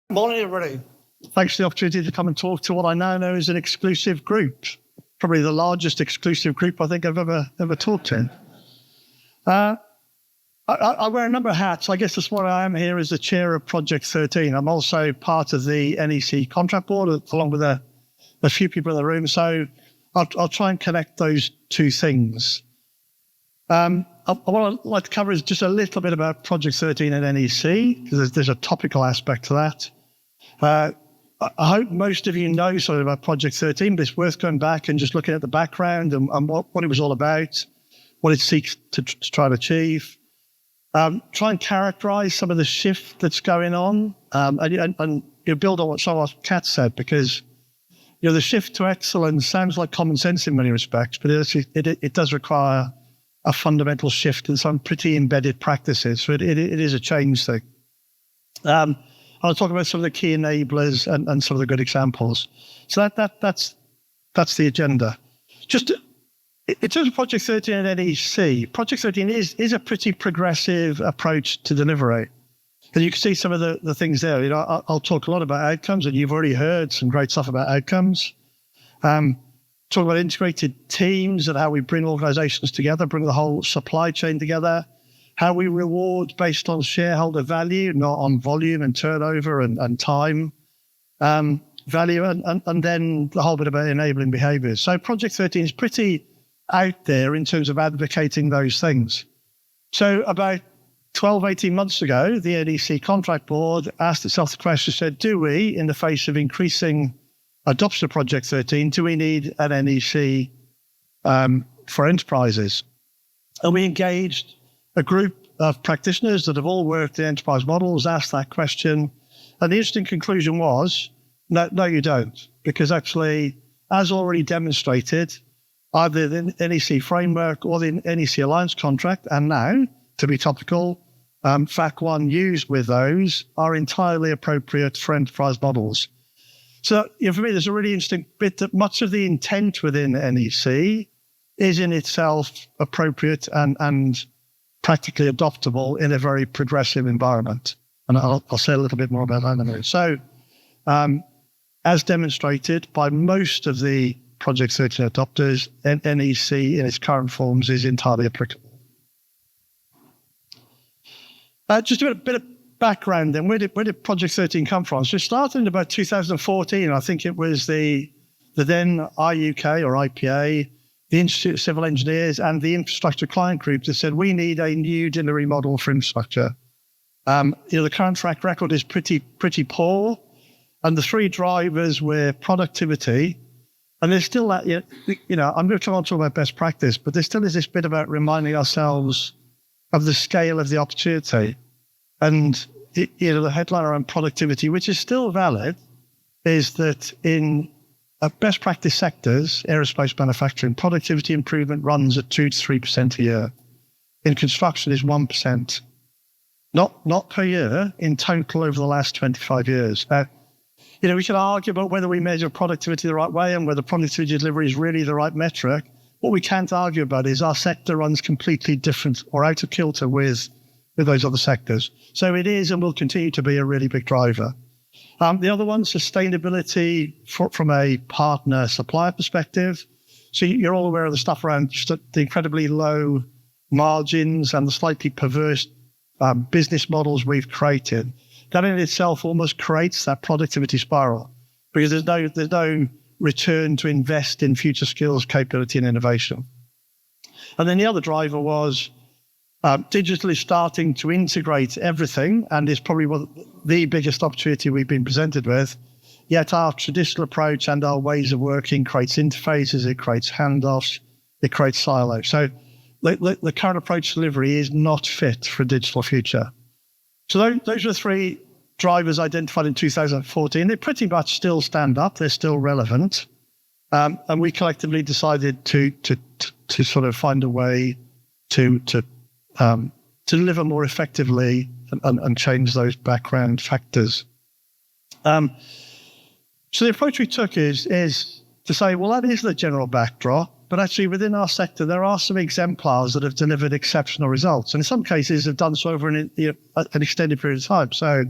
Morning, everybody. Thanks for the opportunity to come and talk to what I now know is an exclusive group, probably the largest exclusive group I think I've ever talked to. I wear a number of hats. I guess this morning I am here as the chair of Project 13. I'm also part of the NEC contract board, along with a few people in the room. So I'll try and connect those two things. What I'd like to cover is just a little bit about Project 13 at NEC, because there's a topical aspect to that. I hope most of you know sort of about Project 13, but it's worth going back and just looking at the background and what it was all about, what it seeks to try and achieve. Try and characterize some of the shift that's going on, and build on what some of Kat said, because the shift to excellence sounds like common sense in many respects, but it does require a fundamental shift in some pretty embedded practices. So it is a change thing. I'll talk about some of the key enablers and some of the good examples. So that's the agenda. Just in terms of Project 13 at NEC, Project 13 is a pretty progressive approach to delivery. And you can see some of the things there. I'll talk a lot about outcomes, and you've already heard some great stuff about outcomes. Talk about integrated teams and how we bring organizations together, bring the whole supply chain together, how we reward based on shareholder value, not on volume and turnover and time value, and then the whole bit about enabling behaviors. So Project 13 is pretty out there in terms of advocating those things. So about 12, 18 months ago, the NEC contract board asked itself the question, said, do we, in the face of increasing adoption of Project 13, do we need an NEC for enterprises? And we engaged a group of practitioners that have all worked in enterprise models, asked that question. And the interesting conclusion was, no, you don't. Because actually, as already demonstrated, either the NEC framework or the NEC Alliance contract, and now, to be topical, FAC 1 used with those are entirely appropriate for enterprise models. So for me, there's a really interesting bit that much of the intent within NEC is in itself appropriate and practically adoptable in a very progressive environment. And I'll say a little bit more about that in a minute. So as demonstrated by most of the Project 13 adopters, NEC in its current forms is entirely applicable. Just a bit of background then. Where did Project 13 come from? So it started in about 2014. I think it was the then IUK or IPA, the Institute of Civil Engineers, and the Infrastructure Client Group that said, we need a new delivery model for infrastructure. The current track record is pretty poor. And the three drivers were productivity. And there's still that, I'm going to come on to talk about best practice, but there still is this bit about reminding ourselves of the scale of the opportunity. And the headline around productivity, which is still valid, is that in best practice sectors, aerospace manufacturing, productivity improvement runs at 2 to 3% a year. In construction is 1%. Not per year, in total over the last 25 years. We can argue about whether we measure productivity the right way and whether productivity delivery is really the right metric. What we can't argue about is our sector runs completely different or out of kilter with those other sectors. So it is and will continue to be a really big driver. The other one, sustainability from a partner-supplier perspective. So you're all aware of the stuff around just the incredibly low margins and the slightly perverse business models we've created. That in itself almost creates that productivity spiral because there's no return to invest in future skills, capability, and innovation. And then the other driver was digital is starting to integrate everything and is probably the biggest opportunity we've been presented with. Yet our traditional approach and our ways of working creates interfaces, it creates handoffs, it creates silos. So the current approach to delivery is not fit for a digital future. So those are the three drivers identified in 2014. They pretty much still stand up. They're still relevant. And we collectively decided to sort of find a way to deliver more effectively and change those background factors. So the approach we took is to say, well, that is the general backdrop, but actually within our sector, there are some exemplars that have delivered exceptional results. And in some cases have done so over an extended period of time. So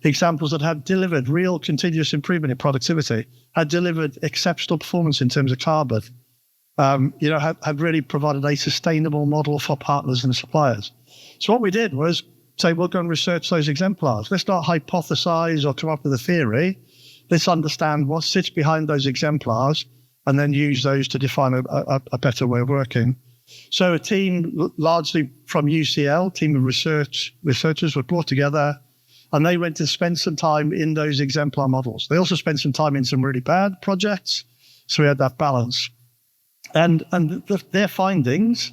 examples that had delivered real continuous improvement in productivity, had delivered exceptional performance in terms of carbon, had really provided a sustainable model for partners and suppliers. So what we did was say, we'll go and research those exemplars. Let's not hypothesize or come up with a theory. Let's understand what sits behind those exemplars and then use those to define a better way of working. So a team largely from UCL, team of researchers were brought together, and they went to spend some time in those exemplar models. They also spent some time in some really bad projects, so we had that balance. And their findings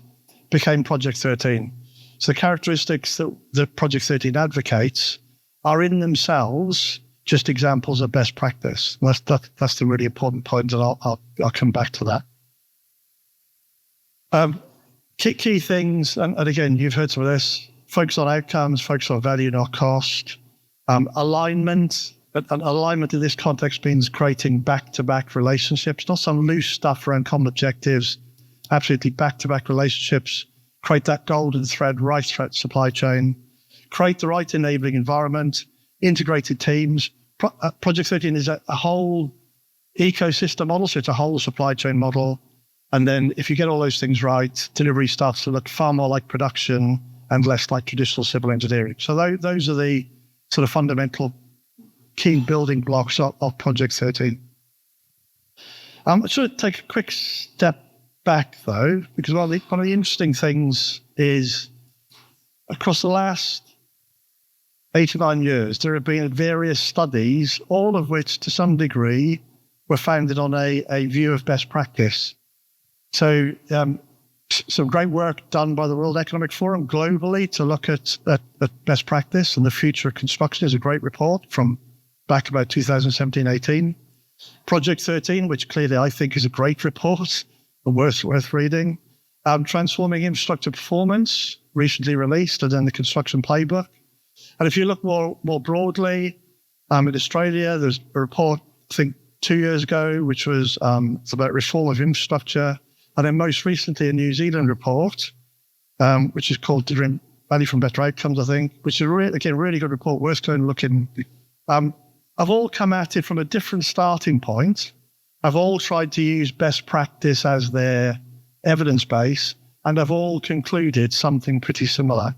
became Project 13. So the characteristics that the Project 13 advocates are in themselves just examples of best practice. That's the really important point, and I'll come back to that. Key things, and again, you've heard some of this: focus on outcomes, focus on value, not cost. Alignment. And alignment in this context means creating back-to-back relationships, not some loose stuff around common objectives. Absolutely back-to-back relationships. Create that golden thread right throughout supply chain. Create the right enabling environment. Integrated teams. Project 13 is a whole ecosystem model, so it's a whole supply chain model. And then if you get all those things right, delivery starts to look far more like production and less like traditional civil engineering. So those are the sort of fundamental key building blocks of Project 13. I should take a quick step back, though, because one of the interesting things is across the last 8 or 9 years, there have been various studies, all of which to some degree were founded on a view of best practice. So some great work done by the World Economic Forum globally to look at best practice, and the future of construction is a great report from back about 2017-18. Project 13, which clearly I think is a great report, worth reading. Transforming Infrastructure Performance, recently released, and then the Construction Playbook. And if you look more broadly, in Australia, there's a report, I think 2 years ago, which was it's about reform of infrastructure. And then most recently, a New Zealand report, which is called Delivering Value from Better Outcomes, I think, which is, again, a really good report, worth going and looking. I've all come at it from a different starting point. I've all tried to use best practice as their evidence base, and I've all concluded something pretty similar.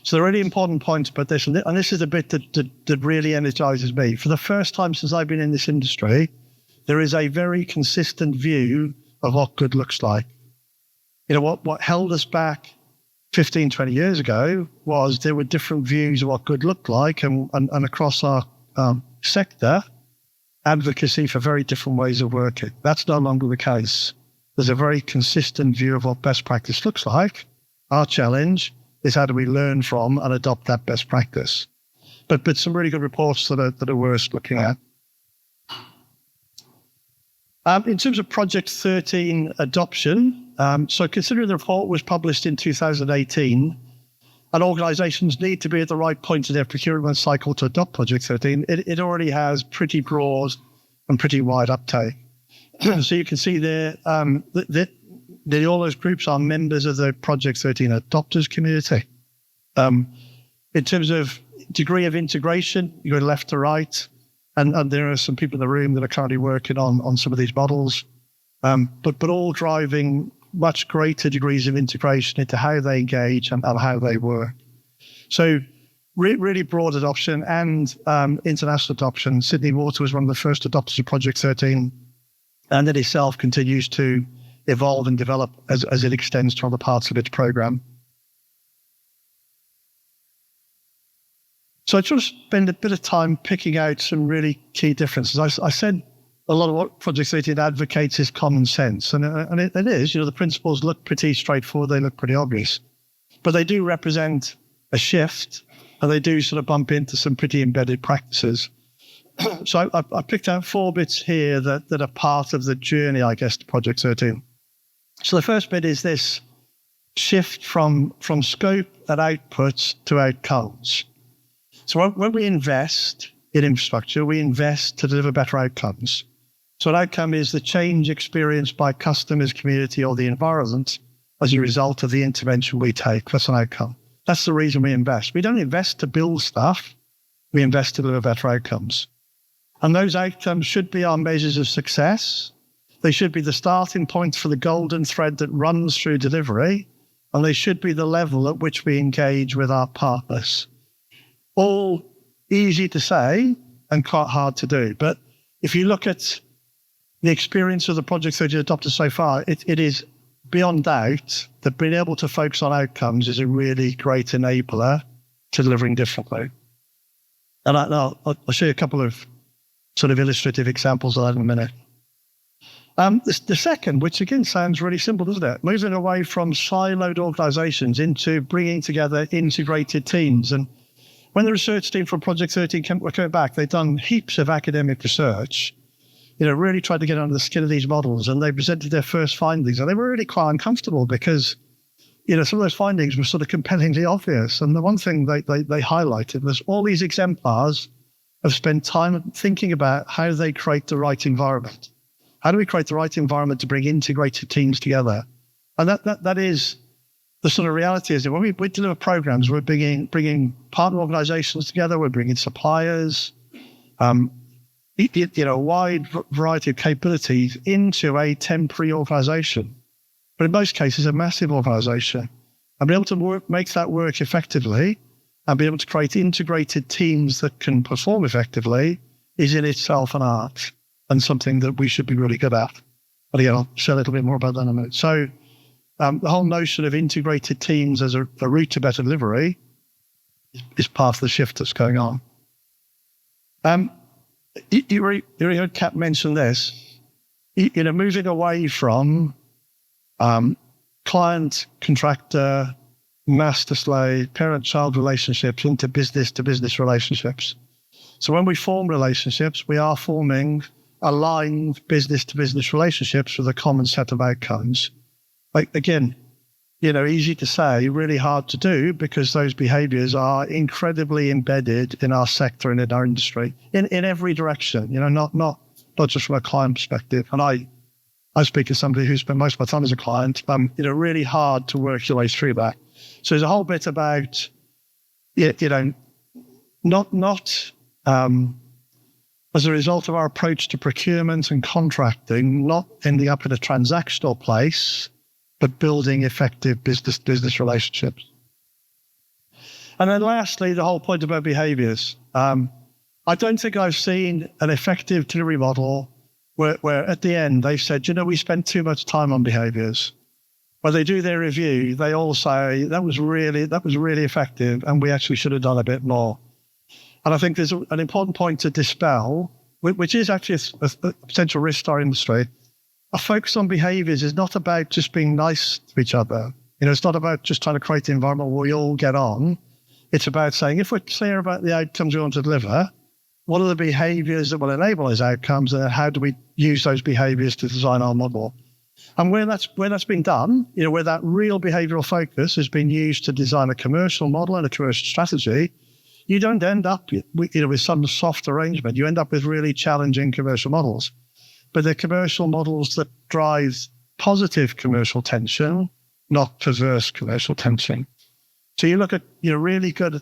So the really important point about this, and this is the bit that really energizes me. For the first time since I've been in this industry, there is a very consistent view of what good looks like. What held us back 15, 20 years ago was there were different views of what good looked like, and across our sector, advocacy for very different ways of working. That's no longer the case. There's a very consistent view of what best practice looks like. Our challenge is how do we learn from and adopt that best practice. But some really good reports that are worth looking at. In terms of Project 13 adoption, so considering the report was published in 2018, and organizations need to be at the right point in their procurement cycle to adopt Project 13, it already has pretty broad and pretty wide uptake. So you can see there that all those groups are members of the Project 13 adopters community. In terms of degree of integration, you go left to right, and there are some people in the room that are currently working on some of these models, but all driving much greater degrees of integration into how they engage and how they work. So really broad adoption and international adoption. Sydney Water was one of the first adopters of Project 13, and it itself continues to evolve and develop as it extends to other parts of its program. So I just spend a bit of time picking out some really key differences. I said a lot of what Project 13 advocates is common sense, and it is. The principles look pretty straightforward, they look pretty obvious, but they do represent a shift, and they do sort of bump into some pretty embedded practices. So I picked out 4 bits here that are part of the journey, I guess, to Project 13. So the first bit is this shift from scope and outputs to outcomes. So when we invest in infrastructure, we invest to deliver better outcomes. So an outcome is the change experienced by customers, community, or the environment as a result of the intervention we take. That's an outcome. That's the reason we invest. We don't invest to build stuff. we invest to deliver better outcomes. And those outcomes should be our measures of success. They should be the starting point for the golden thread that runs through delivery, and they should be the level at which we engage with our partners. All easy to say and quite hard to do. But if you look at the experience of the projects that you adopted so far, it is beyond doubt that being able to focus on outcomes is a really great enabler to delivering differently. And I'll show you a couple of sort of illustrative examples of that in a minute. The second, which again sounds really simple, doesn't it? Moving away from siloed organizations into bringing together integrated teams. And when the research team from Project 13 came back, they'd done heaps of academic research, really tried to get under the skin of these models, and they presented their first findings. And they were really quite uncomfortable because, some of those findings were sort of compellingly obvious. And the one thing they highlighted was all these exemplars have spent time thinking about how they create the right environment. How do we create the right environment to bring integrated teams together? And that is the sort of reality is that when we deliver programs, we're bringing partner organizations together, we're bringing suppliers, a wide variety of capabilities into a temporary organization. But in most cases, a massive organization. And be able to make that work effectively and be able to create integrated teams that can perform effectively is in itself an art and something that we should be really good at. But again, I'll say a little bit more about that in a minute. So the whole notion of integrated teams as a route to better delivery is part of the shift that's going on. You heard Cap mention this, moving away from client, contractor, master-slave, parent-child relationships into business-to-business relationships. So when we form relationships, we are forming aligned business-to-business relationships with a common set of outcomes. Again, easy to say, really hard to do because those behaviors are incredibly embedded in our sector and in our industry in every direction, not just from a client perspective. And I speak as somebody who spent most of my time as a client, really hard to work your way through that. So there's a whole bit about, not as a result of our approach to procurement and contracting, not ending up in a transactional place, but building effective business-to-business relationships. And then lastly, the whole point about behaviors. I don't think I've seen an effective delivery model where at the end they've said, we spent too much time on behaviors. When they do their review, they all say, that was really effective, and we actually should have done a bit more. And I think there's an important point to dispel, which is actually a potential risk to our industry. A focus on behaviors is not about just being nice to each other. It's not about just trying to create an environment where we all get on. It's about saying, if we're clear about the outcomes we want to deliver, what are the behaviors that will enable those outcomes, and how do we use those behaviors to design our model? And where that's been done, where that real behavioral focus has been used to design a commercial model and a commercial strategy, you don't end up with some soft arrangement. You end up with really challenging commercial models. But they're commercial models that drive positive commercial tension, not perverse commercial tension. So you look at really good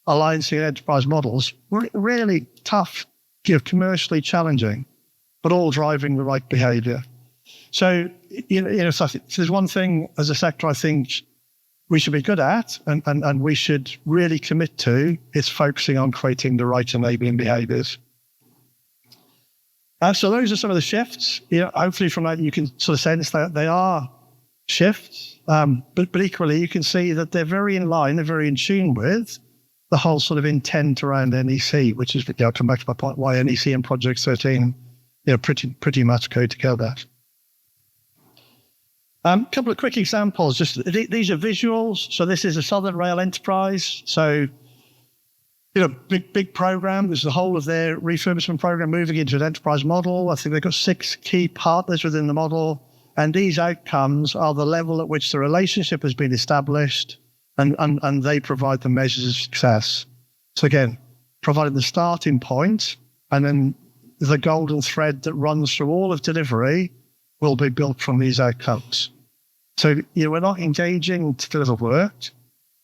alliance and enterprise models, really tough, commercially challenging, but all driving the right behavior. So, so there's one thing as a sector I think we should be good at and we should really commit to is focusing on creating the right enabling behaviors. So those are some of the shifts. Hopefully from that you can sort of sense that they are shifts, but equally you can see that they're very in line, they're very in tune with the whole sort of intent around NEC, which is, I'll come back to my point, why NEC and Project 13, pretty much go together. Couple of quick examples. Just these are visuals. So this is a Southern Rail enterprise. So, big program. There's the whole of their refurbishment program moving into an enterprise model. I think they've got 6 key partners within the model. And these outcomes are the level at which the relationship has been established and they provide the measures of success. So again, providing the starting point and then the golden thread that runs through all of delivery will be built from these outcomes. So we're not engaging to deliver work.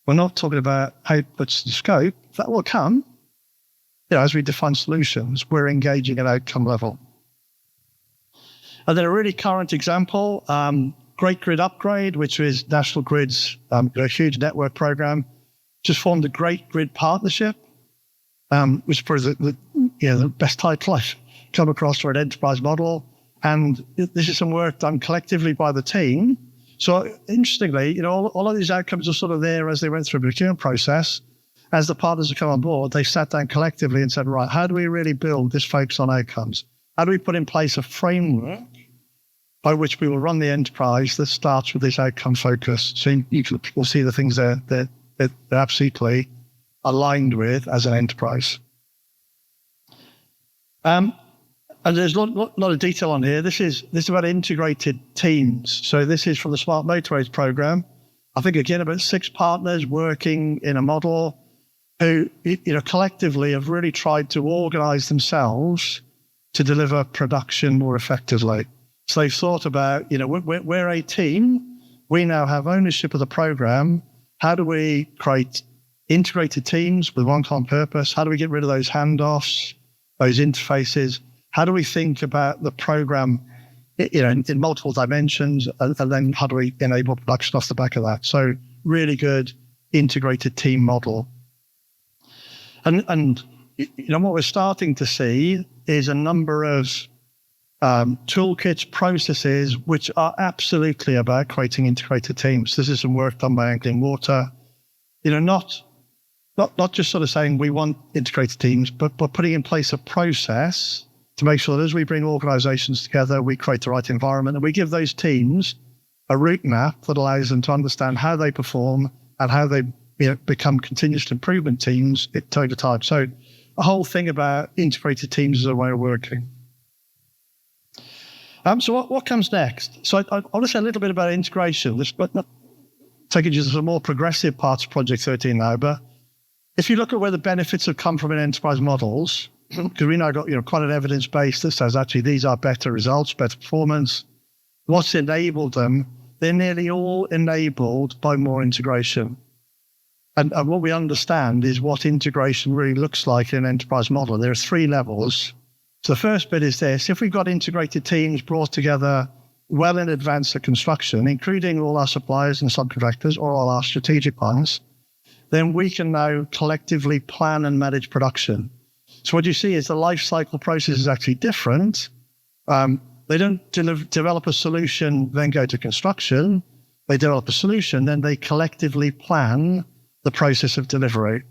We're not talking about outputs and scope. That will come. as we define solutions, we're engaging at outcome level. And then a really current example, Great Grid Upgrade, which is National Grid's a huge network program, just formed a Great Grid Partnership, which is probably the best title I've come across for an enterprise model. And this is some work done collectively by the team. So interestingly, all of these outcomes are sort of there as they went through the procurement process. As the partners have come on board, they sat down collectively and said, right, how do we really build this focus on outcomes? How do we put in place a framework by which we will run the enterprise that starts with this outcome focus? So you'll see the things that they're absolutely aligned with as an enterprise. And there's a lot of detail on here. This is about integrated teams. So this is from the Smart Motorways program. I think, again, about 6 partners working in a model who, collectively have really tried to organize themselves to deliver production more effectively. So they've thought about, we're a team. We now have ownership of the program. How do we create integrated teams with one common purpose? How do we get rid of those handoffs, those interfaces? How do we think about the program, in multiple dimensions, and then how do we enable production off the back of that? So really good integrated team model. And what we're starting to see is a number of toolkits, processes, which are absolutely about creating integrated teams. This is some work done by Anglian Water. Not just sort of saying we want integrated teams, but putting in place a process to make sure that as we bring organizations together, we create the right environment and we give those teams a route map that allows them to understand how they perform and how they become continuous improvement teams over time. So a whole thing about integrated teams as a way of working. So what comes next? So I want to say a little bit about integration, but not taking you to some more progressive parts of Project 13 now. But if you look at where the benefits have come from in enterprise models, because we now got quite an evidence base that says actually these are better results, better performance. What's enabled them? They're nearly all enabled by more integration. And what we understand is what integration really looks like in an enterprise model. There are 3 levels. So the first bit is this: if we've got integrated teams brought together well in advance of construction, including all our suppliers and subcontractors or all our strategic ones, then we can now collectively plan and manage production. So what you see is the life cycle process is actually different. They don't develop a solution, then go to construction. They develop a solution, then they collectively plan the process of delivery.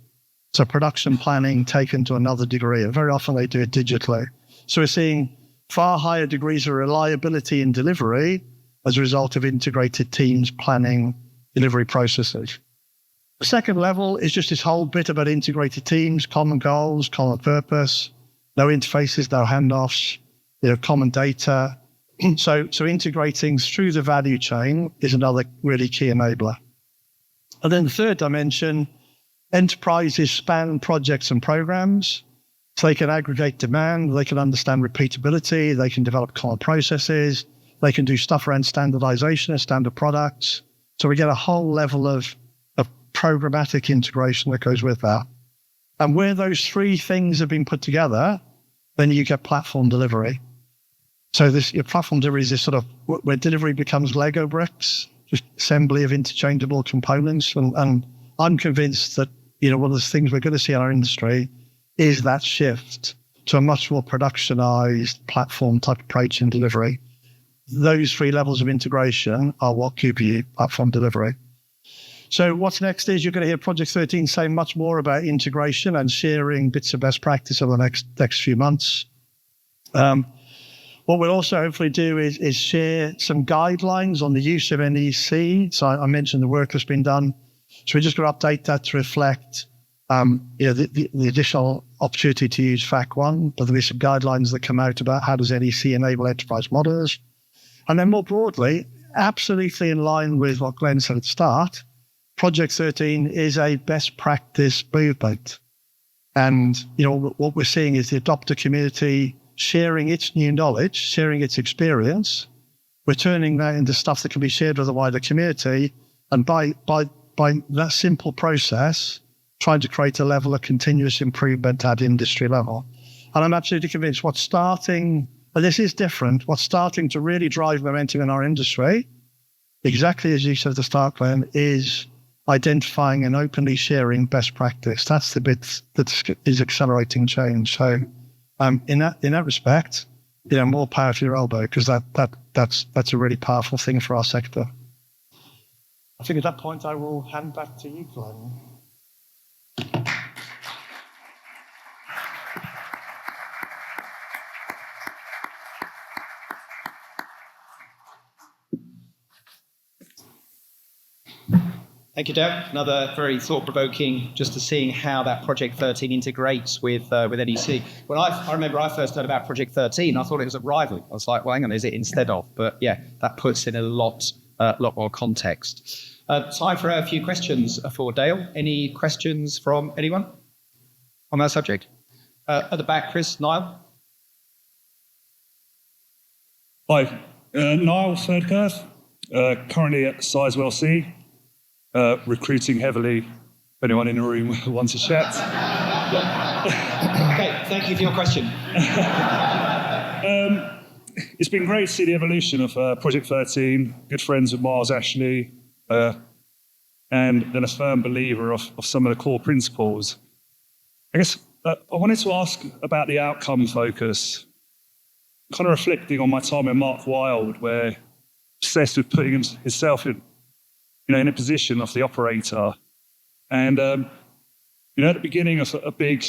So production planning taken to another degree, and very often they do it digitally. So we're seeing far higher degrees of reliability in delivery as a result of integrated teams planning delivery processes. The second level is just this whole bit about integrated teams, common goals, common purpose, no interfaces, no handoffs, common data. So integrating through the value chain is another really key enabler. And then the third dimension, enterprises span projects and programs. So they can aggregate demand, they can understand repeatability, they can develop common processes, they can do stuff around standardization of standard products. So we get a whole level of programmatic integration that goes with that. And where those 3 things have been put together, then you get platform delivery. So your platform delivery is this sort of where delivery becomes Lego bricks, just assembly of interchangeable components. And I'm convinced that, one of the things we're going to see in our industry is that shift to a much more productionized platform type approach in delivery. Those 3 levels of integration are what give you platform delivery. So what's next is you're going to hear Project 13 say much more about integration and sharing bits of best practice over the next few months. What we'll also hopefully do is share some guidelines on the use of NEC. So I mentioned the work that's been done. So we're just going to update that to reflect the additional opportunity to use FAC1, but there'll be some guidelines that come out about how does NEC enable enterprise models. And then more broadly, absolutely in line with what Glenn said at the start, Project 13 is a best practice movement. And, what we're seeing is the adopter community sharing its new knowledge, sharing its experience. We're turning that into stuff that can be shared with the wider community. And by that simple process, trying to create a level of continuous improvement at industry level. And I'm absolutely convinced but this is different, what's starting to really drive momentum in our industry, exactly as you said at the start, Glenn, is identifying and openly sharing best practice. That's the bit that is accelerating change. So in that respect, more power to your elbow, because that's a really powerful thing for our sector. I think at that point I will hand back to you, Glenn. Thank you, Deb. Another very thought-provoking, just to seeing how that Project 13 integrates with NEC. When I remember I first heard about Project 13, I thought it was a rival. I was like, well, hang on, is it instead of? But yeah, that puts in a lot more context. Time for a few questions for Dale. Any questions from anyone on that subject? At the back, Chris, Niall. Hi, Niall Third currently at Sizewell C. Recruiting heavily. If anyone in the room wants a chat. Okay, thank you for your question. It's been great to see the evolution of Project 13. Good friends with Miles Ashley, and then a firm believer of some of the core principles. I guess I wanted to ask about the outcome focus. Kind of reflecting on my time in Mark Wilde, where obsessed with putting himself in a position of the operator. And, at the beginning of a big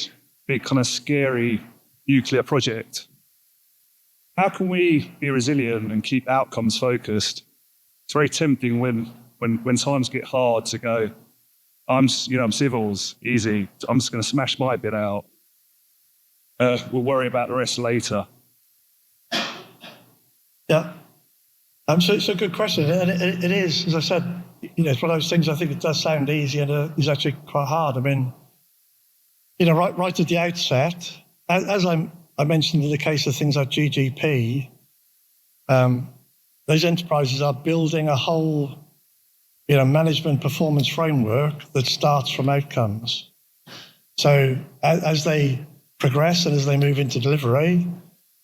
kind of scary nuclear project, how can we be resilient and keep outcomes focused? It's very tempting when times get hard to go, I'm civils, easy, I'm just going to smash my bit out. We'll worry about the rest later. Yeah. So it's a good question. And it is, as I said, it's one of those things. I think it does sound easy and is actually quite hard. I mean, right at the outset, as I mentioned in the case of things like GGP, those enterprises are building a whole, management performance framework that starts from outcomes. So as they progress and as they move into delivery,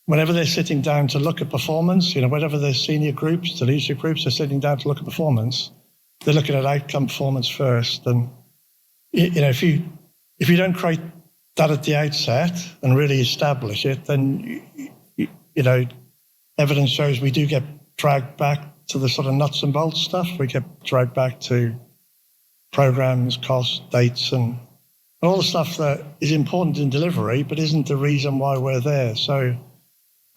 whenever they're sitting down to look at performance, whenever there's senior groups, the leadership groups are sitting down to look at performance, they're looking at outcome performance first. And, if you don't create that at the outset and really establish it, then, evidence shows we do get dragged back to the sort of nuts and bolts stuff. We get dragged back to programs, costs, dates, and all the stuff that is important in delivery, but isn't the reason why we're there. So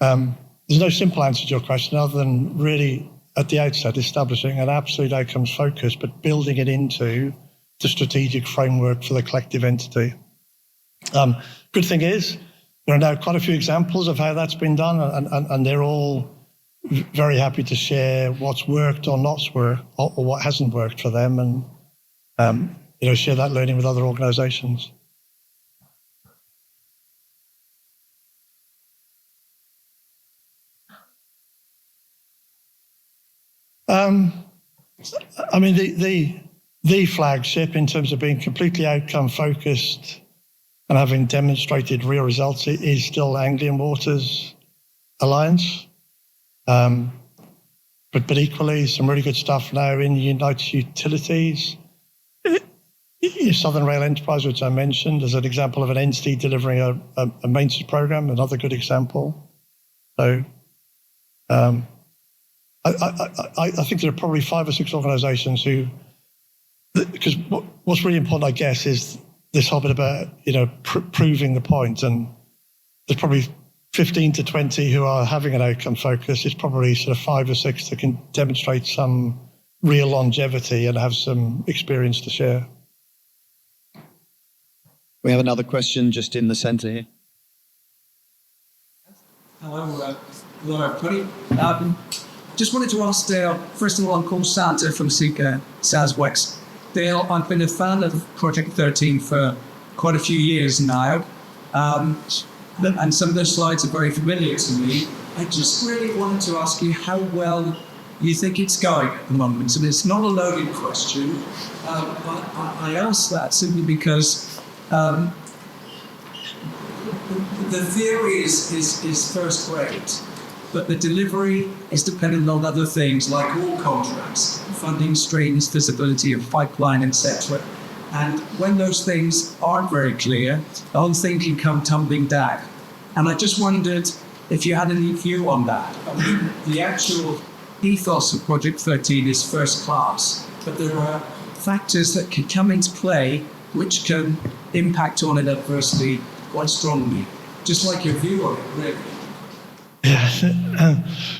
there's no simple answer to your question other than really at the outset establishing an absolute outcomes focus, but building it into the strategic framework for the collective entity. Good thing is, there are now quite a few examples of how that's been done, and they're all very happy to share what's worked or not worked, or what hasn't worked for them, and share that learning with other organisations. I mean, the flagship in terms of being completely outcome focused and having demonstrated real results is still Anglian Water's Alliance. But equally, some really good stuff now in United Utilities. Southern Rail Enterprise, which I mentioned, as an example of an entity delivering a maintenance program, another good example. So I think there are probably 5 or 6 organisations who, because what's really important, I guess, is this whole bit about, proving the point. And there's probably 15 to 20 who are having an outcome focus. It's probably sort of 5 or 6 that can demonstrate some real longevity and have some experience to share. We have another question just in the centre here. Hello, everybody. Just wanted to ask Dale, first of all, I'm called Santa from Seeker, Southwest. Dale, I've been a fan of Project 13 for quite a few years now, and some of those slides are very familiar to me. I just really wanted to ask you how well you think it's going at the moment? And it's not a loaded question. I ask that simply because the theory is first rate, but the delivery is dependent on other things like all contracts, funding streams, visibility of pipeline, etc. And when those things aren't very clear, the whole thing can come tumbling down. And I just wondered if you had any view on that. I mean, the actual ethos of Project 13 is first class, but there are factors that can come into play which can impact on it adversely quite strongly. Just like your view on it, really. Yeah,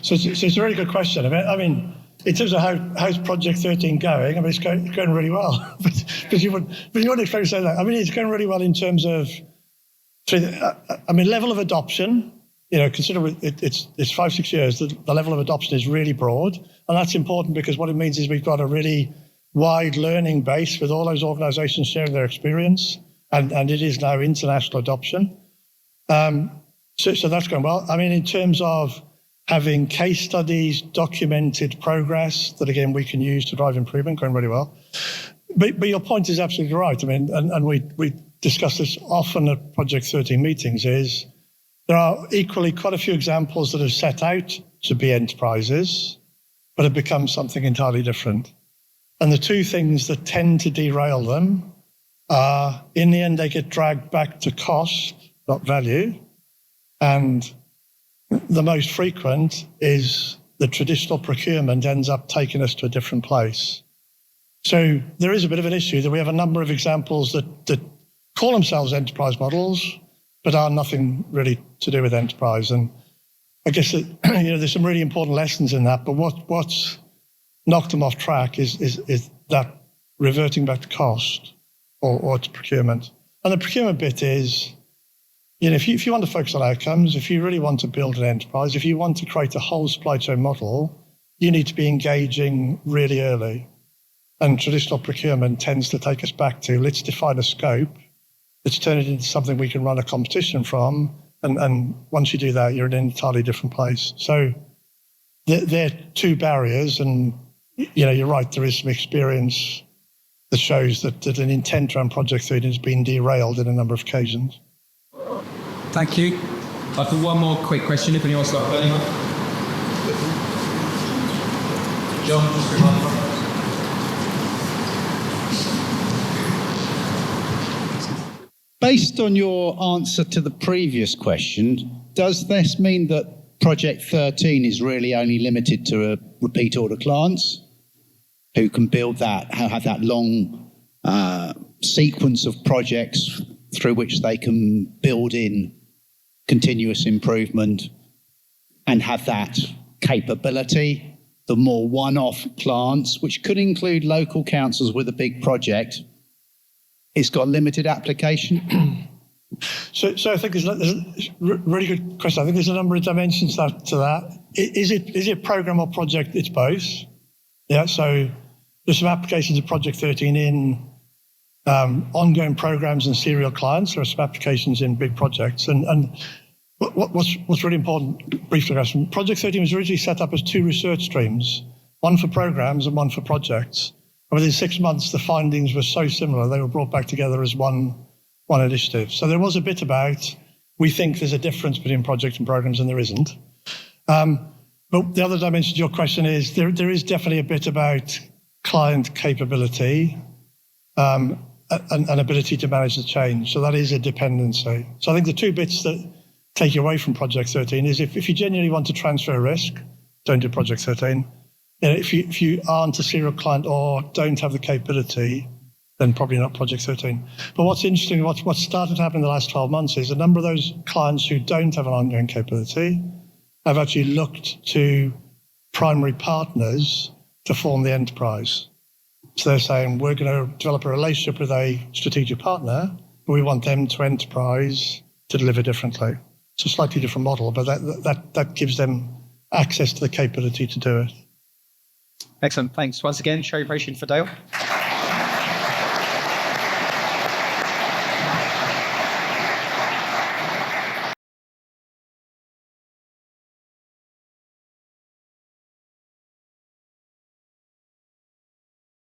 so it's a really good question. I mean, in terms of how's Project 13 going, I mean, it's going really well. But you wouldn't expect to say that. I mean, it's going really well in terms of, level of adoption. You know, consider it's 5-6 years. The level of adoption is really broad, and that's important because what it means is we've got a really wide learning base with all those organisations sharing their experience, and it is now international adoption. So that's going well. I mean, in terms of having case studies, documented progress that, again, we can use to drive improvement, going really well. But your point is absolutely right. I mean, and we discuss this often at Project 13 meetings, is there are equally quite a few examples that have set out to be enterprises, but have become something entirely different. And the two things that tend to derail them are, in the end, they get dragged back to cost, not value. And the most frequent is the traditional procurement ends up taking us to a different place. So there is a bit of an issue that we have a number of examples that call themselves enterprise models, but are nothing really to do with enterprise. And I guess that, there's some really important lessons in that. But what's knocked them off track is that reverting back to cost or to procurement. And the procurement bit is, if you want to focus on outcomes, if you really want to build an enterprise, if you want to create a whole supply chain model, you need to be engaging really early. And traditional procurement tends to take us back to, let's define a scope, let's turn it into something we can run a competition from, and once you do that, you're in an entirely different place. So they're two barriers, and you're right, there is some experience that shows that an intent around Project 13 has been derailed in a number of occasions. Thank you. I've got one more quick question, if anyone wants to start. Anyone? John, just remind. Based on your answer to the previous question, does this mean that Project 13 is really only limited to repeat order clients who can build that, have that long sequence of projects through which they can build in continuous improvement and have that capability? The more one-off clients, which could include local councils with a big project, it's got limited application? So I think there's a really good question. I think there's a number of dimensions to that. Is it program or project? It's both. Yeah. So there's some applications of Project 13 in ongoing programs and serial clients. There are some applications in big projects. And what's really important, briefly, Project 13 was originally set up as two research streams, one for programs and one for projects. And within 6 months, the findings were so similar, they were brought back together as one initiative. So there was a bit about, we think there's a difference between projects and programs, and there isn't. But the other dimension to your question is, there is definitely a bit about client capability and ability to manage the change. So that is a dependency. So I think the two bits that take you away from Project 13 is if you genuinely want to transfer risk, don't do Project 13. If you aren't a serial client or don't have the capability, then probably not Project 13. But what's interesting, what's started to happen in the last 12 months is a number of those clients who don't have an ongoing capability have actually looked to primary partners to form the enterprise. So they're saying, we're going to develop a relationship with a strategic partner, but we want them to enterprise to deliver differently. It's a slightly different model, but that gives them access to the capability to do it. Excellent. Thanks once again. Show your appreciation for Dale.